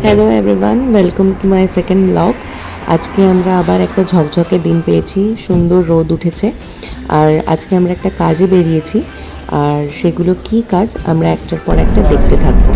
Hello everyone, welcome to my second blog. আজকে আমরা আবার একটা ঝকঝকে দিন পেয়েছি, সুন্দর রোদ উঠেছে। আর আজকে আমরা একটা কাজে বেরিয়েছি, আর সেগুলো কি কাজ আমরা একটার পর একটা দেখতে থাকবো।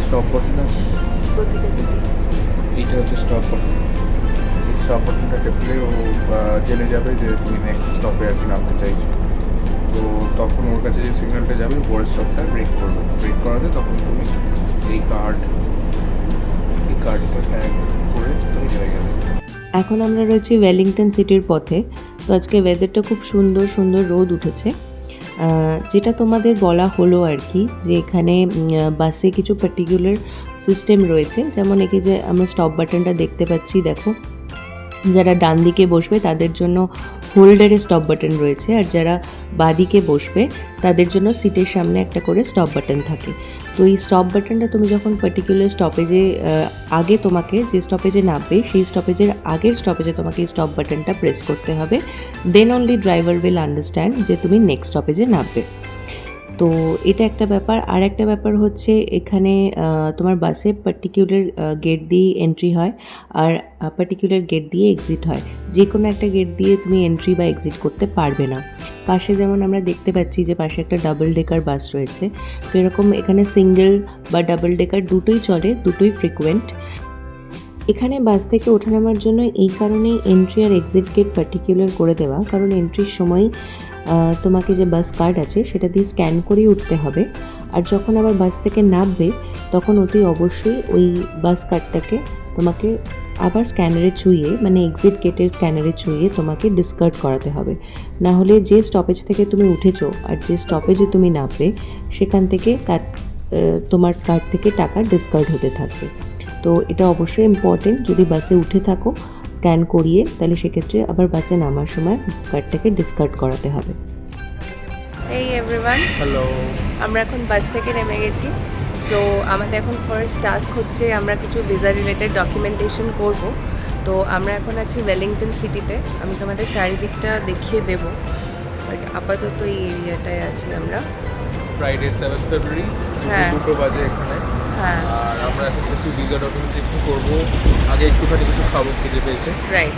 স্টপ বাটন আছে প্রতিটা সিটি। এইটা হচ্ছে স্টপ বাটন। এই স্টপ বাটনটা টেপলে ও জেনে যাবে যে তুমি নেক্সট স্টপে আর কি নামতে চাইছো। তো তখন ওর কাছে যে সিগন্যালটা যাবে পরের স্টপটা ব্রেক করবে। ব্রেক করাতে তখন তুমি এই কার্ডটা ট্যাগ করে তুমি চলে গেলে। এখন আমরা রয়েছি ওয়েলিংটন সিটির পথে। তো আজকে ওয়েদারটা খুব সুন্দর সুন্দর, রোদ উঠেছে। যেটা তোমাদের বলা হলো আর কি, যে এখানে বাসে কিছু পার্টিকুলার সিস্টেম রয়েছে। যেমন একে যে আমরা স্টপ বাটনটা দেখতে পাচ্ছি, দেখো, যারা ডান দিকে বসবে তাদের জন্য হোল্ডারে স্টপ বাটন রয়েছে, আর যারা বাঁদিকে বসবে তাদের জন্য সিটের সামনে একটা করে স্টপ বাটন থাকে। তো এই স্টপ বাটনটা তুমি যখন পার্টিকুলার স্টপেজে আগে তোমাকে যে স্টপেজে নামবে সেই স্টপেজের আগের স্টপেজে তোমাকে এই স্টপ বাটনটা প্রেস করতে হবে। Then only driver will understand যে তুমি নেক্সট স্টপেজে নামবে। তো এটা একটা ব্যাপার। আর একটা ব্যাপার হচ্ছে, এখানে তোমার বাসে পার্টিকুলার গেট দিয়ে এন্ট্রি হয়, আর পার্টিকুলার গেট দিয়ে এক্সিট হয়। যে কোনো একটা গেট দিয়ে তুমি এন্ট্রি বা এক্সিট করতে পারবে না। পাশে যেমন আমরা দেখতে পাচ্ছি যে পাশে একটা ডাবল ডেকার বাস রয়েছে। তো এরকম এখানে সিঙ্গেল বা ডাবল ডেকার দুটোই চলে, দুটোই ফ্রিকুয়েন্ট। এখানে বাস থেকে ওঠানামার জন্য এই কারণেই এন্ট্রি আর এক্সিট গেট পার্টিকুলার করে দেওয়া, কারণ এন্ট্রির সময় তোমাকে যে বাস কার্ড আছে সেটা দিয়ে স্ক্যান করেই উঠতে হবে। আর যখন আবার বাস থেকে নামবে তখন অতি অবশ্যই ওই বাস কার্ডটাকে তোমাকে আবার স্ক্যানারে ছুঁয়ে, মানে এক্সিট গেটের স্ক্যানারে ছুঁয়ে তোমাকে ডিসকার্ড করাতে হবে। না হলে যে স্টপেজ থেকে তুমি উঠেছো আর যে স্টপেজে তুমি নামবে সেখান থেকে তোমার কার্ড থেকে টাকা ডিসকার্ড হতে থাকবে। তো এটা অবশ্যই ইম্পর্টেন্ট, যদি বাসে উঠে থাকো স্ক্যান করিয়ে, তাহলে সেক্ষেত্রে আবার বাসে নামার সময় কার্ডটাকে ডিসকার্ড করাতে হবে। এই এভরিওয়ান, হ্যালো, আমরা এখন বাস থেকে নেমে গেছি। সো আমাদের এখন ফার্স্ট টাস্ক হচ্ছে আমরা কিছু ভিসা রিলেটেড ডকুমেন্টেশন করব। তো আমরা এখন আছি ওয়েলিংটন সিটিতে। আমি তোমাদের চারিদিকটা দেখিয়ে দেব, বাট আপাতত এই এরিয়াটায় আছি আমরা। ফ্রাইডে 7 ফেব্রুয়ারি হ্যাঁ। 2 বাজে এখানে। হ্যাঁ, আর আমরা এখন কিছু ভিসা ডকুমেন্টেশন করবো। আগে একটুখানি কিছু খাবার খেতে পেয়েছে। রাইট।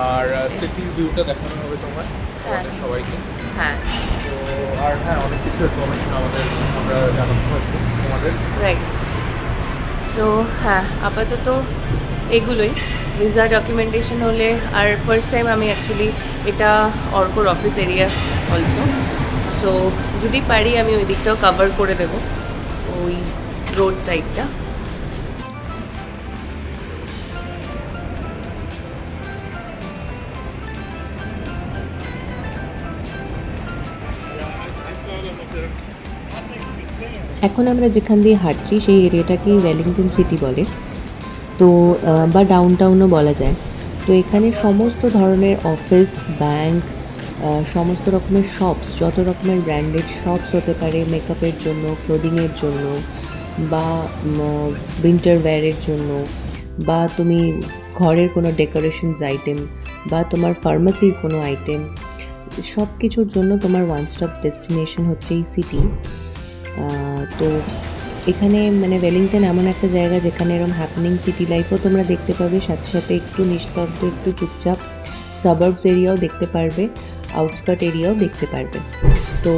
আর সিটির ভিউটা দেখানো হবে তোমার আমাদের সবাইকে। হ্যাঁ, তো আর হ্যাঁ, অনেক কিছু ইনফরমেশন আমরা জানাতে হচ্ছে তোমাদের। রাইট। সো হ্যাঁ, আপাতত এগুলোই ভিসা ডকুমেন্টেশন হলে। আর ফার্স্ট টাইম আমি অ্যাকচুয়ালি, এটা অর্কর অফিস এরিয়া অলসো। সো যদি পারি আমি ওই দিকটাও কভার করে দেবো, ওই রোড সাইডটা। এখন আমরা যেখান দিয়ে হাঁটছি সেই এরিয়াটাকেই ওয়েলিংটন সিটি বলে, তো বা ডাউন টাউনও বলা যায়। তো এখানে সমস্ত ধরনের অফিস, ব্যাংক, সমস্ত রকমের শপস, যত রকমের ব্র্যান্ডেড শপস হতে পারে মেকআপের জন্য, ক্লোদিংয়ের জন্য বা উইন্টার ওয়্যারের জন্য, বা তুমি ঘরের কোনো ডেকোরেশনস আইটেম বা তোমার ফার্মাসির কোনো আইটেম, সব কিছুর জন্য তোমার ওয়ান স্টপ ডেস্টিনেশন হচ্ছে এই সিটি। তো এখানে মানে ওয়েলিংটন এমন একটা জায়গা যেখানে এরকম হ্যাপেনিং সিটি লাইফও তোমরা দেখতে পাবে, সাথে সাথে একটু নিস্তব্ধ, একটু চুপচাপ সাবার্বস এরিয়াও দেখতে পারবে, আউটস্কার্ট এরিয়াও দেখতে পারবে। তো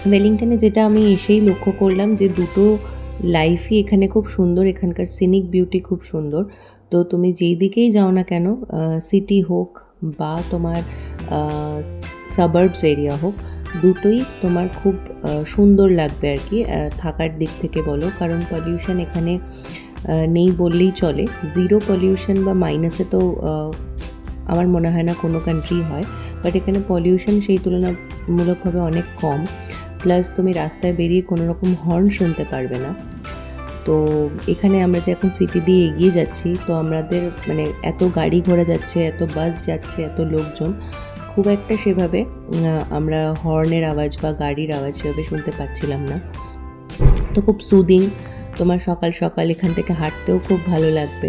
ওয়েলিংটনে যেটা আমি এসেই লক্ষ্য করলাম যে দুটো লাইফই এখানে খুব সুন্দর, এখানকার সিনিক বিউটি খুব সুন্দর। তো তুমি যেই দিকেই যাও না কেন, সিটি হোক বা তোমার সাবার্বস এরিয়া হোক, দুটোই তোমার খুব সুন্দর লাগবে আর কি থাকার দিক থেকে বলো। কারণ পলিউশন এখানে নেই বললেই চলে, জিরো পলিউশন বা মাইনাসে তো আমার মনে হয় না কোনো কান্ট্রি হয়, বাট এখানে পলিউশন সেই তুলনামূলকভাবে অনেক কম। প্লাস তুমি রাস্তায় বেরিয়ে কোনো রকম হর্ন শুনতে পারবে না। তো এখানে আমরা যে এখন সিটি দিয়ে এগিয়ে যাচ্ছি, তো আমাদের মানে এত গাড়ি ঘোড়া যাচ্ছে, এত বাস যাচ্ছে, এত লোকজন, খুব একটা সেভাবে আমরা হর্নের আওয়াজ বা গাড়ির আওয়াজ সেভাবে শুনতে পাচ্ছিলাম না। তো খুব সুদিং, তোমার সকাল সকাল এখান থেকে হাঁটতেও খুব ভালো লাগবে।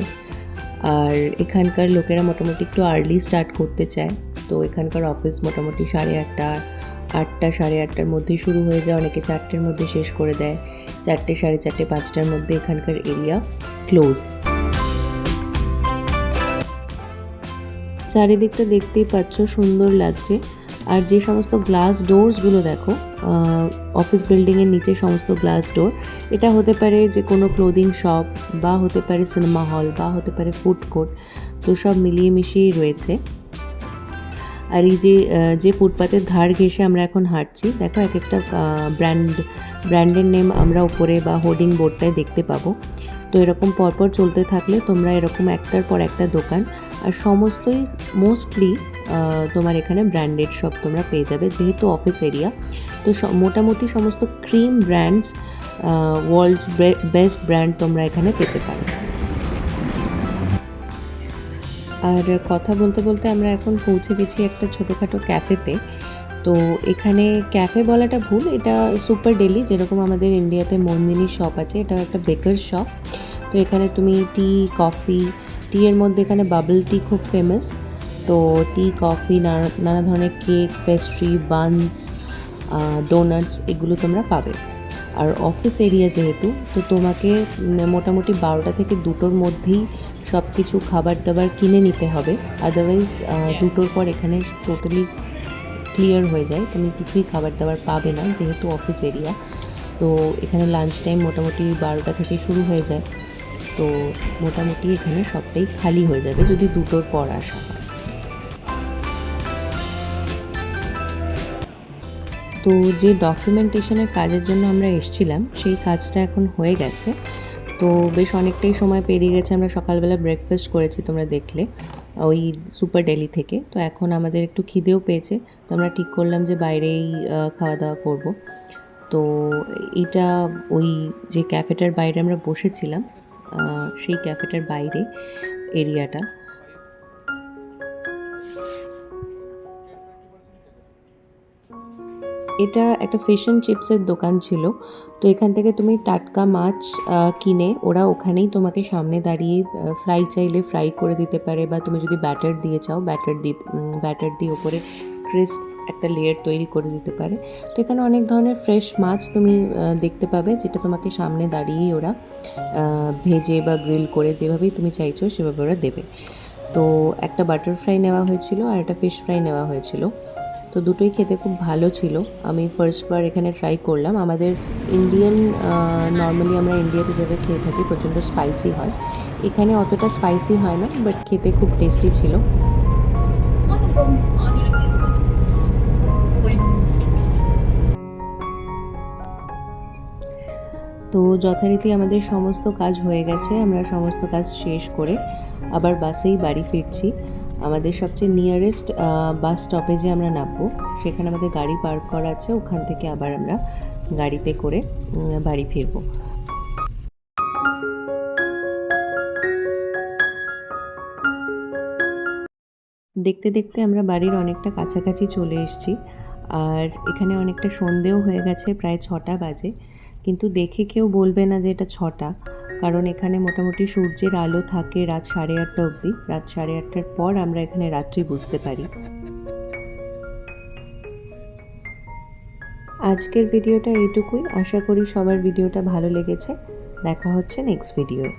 আর এখানকার লোকেরা মোটামুটি একটু আর্লি স্টার্ট করতে চায়। তো এখানকার অফিস মোটামুটি 8:30, 8টা 8:30টার মধ্যেই শুরু হয়ে যায়, অনেকে 4টের মধ্যে শেষ করে দেয়, 4টে 4:30 5টার মধ্যে এখানকার এরিয়া ক্লোজ। চারিদিকটা দেখতেই পাচ্ছ, সুন্দর লাগছে। আর যে সমস্ত গ্লাস ডোরসগুলো দেখো অফিস বিল্ডিংয়ের নিচে সমস্ত গ্লাস ডোর, এটা হতে পারে যে কোনো ক্লোদিং শপ বা হতে পারে সিনেমা হল বা হতে পারে ফুড কোর্ট, তো সব মিলিয়ে মিশিয়েই রয়েছে। আর এই যে ফুটপাতের ধার ঘেঁষে আমরা এখন হাঁটছি, দেখো এক একটা ব্র্যান্ডের নেম আমরা উপরে বা হোর্ডিং বোর্ডটায় দেখতে পাবো। তো এরকম পরপর চলতে থাকলে তোমরা এরকম একটার পর একটা দোকান, আর সমস্তই মোস্টলি তোমার এখানে ব্র্যান্ডেড সব তোমরা পেয়ে যাবে, যেহেতু অফিস এরিয়া। তো মোটামুটি সমস্ত cream brands, world's best brand তোমরা এখানে পেতে পারো। আর কথা বলতে বলতে আমরা এখন পৌঁছে গেছি একটা ছোটোখাটো ক্যাফেতে। তো এখানে ক্যাফে বলাটা ভুল, এটা সুপার ডেলি, যেরকম আমাদের ইন্ডিয়াতে মন্দিনীর শপ আছে, এটা একটা বেকার শপ। তো এখানে তুমি টি, কফি, টি এর মধ্যে এখানে বাবল টি খুব ফেমাস। তো টি, কফি, নানা ধরনের কেক, পেস্ট্রি, বানস, ডোনাটস, এগুলো তোমরা পাবে। আর অফিস এরিয়া যেহেতু, তো তোমাকে মোটামুটি 12টা থেকে 2টোর মধ্যেই সব কিছু খাবার দাবার কিনে নিতে হবে, আদারওয়াইজ 2টোর পর এখানে টোটালি ক্লিয়ার হয়ে যায়, তুমি কিছুই খাবার দাবার পাবে না যেহেতু অফিস এরিয়া। তো এখানে লাঞ্চ টাইম মোটামুটি 12টা থেকে শুরু হয়ে যায়। তো মোটামুটি এখানে সবটাই খালি হয়ে যাবে যদি 2টোর পর আসা হয়। তো যে ডকুমেন্টেশনের কাজের জন্য আমরা এসেছিলাম, সেই কাজটা এখন হয়ে গেছে। তো বেশ অনেকটাই সময় পেরিয়ে গেছে, আমরা সকালবেলা ব্রেকফাস্ট করেছি তোমরা দেখলে ওই সুপার ডেলি থেকে। তো এখন আমাদের একটু খিদেও পেয়েছে, তো আমরা ঠিক করলাম যে বাইরেই খাওয়া দাওয়া করব। তো এটা ওই যে ক্যাফেটার বাইরে আমরা বসেছিলাম, সেই ক্যাফেটার বাইরে এরিয়াটা। এটা একটা ফিশ অ্যান্ড চিপসের দোকান ছিল। তো এখান থেকে তুমি টাটকা মাছ কিনে ওরা ওখানেই তোমাকে সামনে দাঁড়িয়ে ফ্রাই চাইলে ফ্রাই করে দিতে পারে, বা তুমি যদি ব্যাটার দিয়ে চাও ব্যাটার দিয়ে ওপরে ক্রিস্প একটা লেয়ার তৈরি করে দিতে পারে। তো এখানে অনেক ধরনের ফ্রেশ মাছ তুমি দেখতে পাবে, যেটা তোমাকে সামনে দাঁড়িয়েই ওরা ভেজে বা গ্রিল করে যেভাবেই তুমি চাইছো সেভাবে ওরা দেবে। তো একটা বাটার ফ্রাই নেওয়া হয়েছিল আর একটা ফিশ ফ্রাই নেওয়া হয়েছিল। তো দুটোই খেতে খুব ভালো ছিল, আমি ফার্স্টবার এখানে ট্রাই করলাম। আমাদের ইন্ডিয়ান নর্মালি আমরা ইন্ডিয়াতে যেভাবে খেয়ে থাকি প্রচণ্ড স্পাইসি হয়, এখানে অতটা স্পাইসি হয় না, বাট খেতে খুব টেস্টি ছিল। তো যথারীতি আমাদের সমস্ত কাজ হয়ে গেছে, আমরা সমস্ত কাজ শেষ করে আবার বাসেই বাড়ি ফিরছি। আমাদের সবচেয়ে নিয়ারেস্ট বাস স্টপেজে আমরা নামবো, সেখানে আমাদের গাড়ি পার্ক করা আছে, ওখান থেকে আবার আমরা গাড়িতে করে বাড়ি ফিরবো। দেখতে দেখতে আমরা বাড়ির অনেকটা কাছাকাছি চলে এসেছি, আর এখানে অনেকটা সন্ধেও হয়ে গেছে, প্রায় 6টা বাজে। কিন্তু দেখে কেউ বলবে না যে এটা 6টা, কারণ এখানে মোটামুটি সূর্যের আলো থাকে রাত 8:30 অবধি। রাত 8:30টার পর আমরা এখানে রাত্রি বুঝতে পারি। আজকের ভিডিওটা এইটুকুই। আশা করি সবার ভিডিওটা ভালো লেগেছে। দেখা হচ্ছে নেক্সট ভিডিওয়।